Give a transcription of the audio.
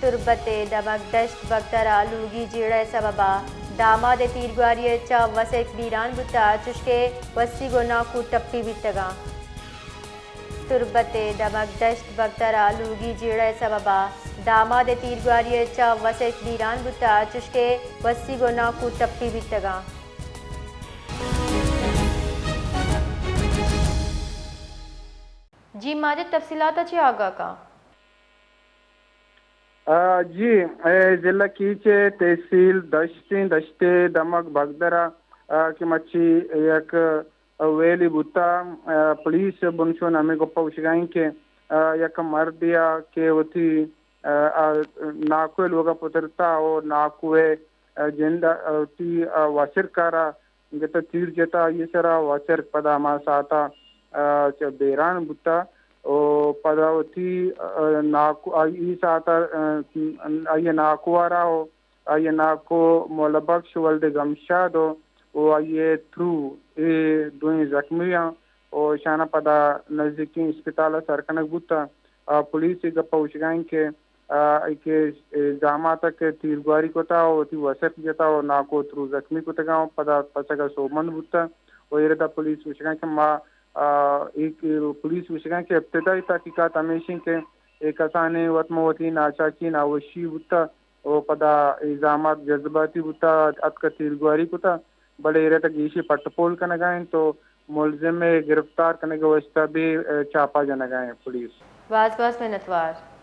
تربت دمک دشت بکترا لوگی جیڑے سببا داماد تیرگواری چا وسط بیران بتا چشکے وسی گنا کو ٹپی بیتگا تربت دمک دشت بکترا لوگی جیڑے سببا داماد تیرگواری چا وسط بیران بتا چشکے وسی گنا کو ٹپی بیتگا جی ماجد تفصیلات اچھی آگاہ کا جی ضلع کیچے تحصیل دشت دمک بگدرا کی مچھی یک ویلی بوتا پولیس بنشون ہمیں گپا وشگائیں کہ یک مردیا کہ وتی ناکوے لوگا پترتا اور ناکوے جندہ تی واسر کارا جتا تیر جتا یہ سرا واسر پدا ما ساتا بیران بوتا او پداوتی ناکو ای ساتا آئیے ناکوارا ہو آئیے ناکو مولا بخش ولد گمشاد ہو او آئیے تھرو اے دوئیں زخمیاں او شانہ پدا نزدیکی اسپتال سرکنک بوتا پولیس گپا وشگائیں کہ جامع تک تیرگواری کو تا او تی وسط جتا او ناکو تھرو زخمی کو تگا پدا پسگا سومن بوتا او ایردا پولیس وشگائیں کہ ما ایک پولیس وشگائیں کہ ابتدائی تحقیقات ہمیشہ کہ ایک اسانے وطموتی ناچاکی ناوشی بوتا او پدا الزامات جذباتی بوتا اتکا تیرگواری کو تا بڑے ایردا گیشی پٹپول کا نگائیں تو ملزم گرفتار کرنے کے واسطہ بھی چاپا جا نگائیں پولیس واس میں نتوار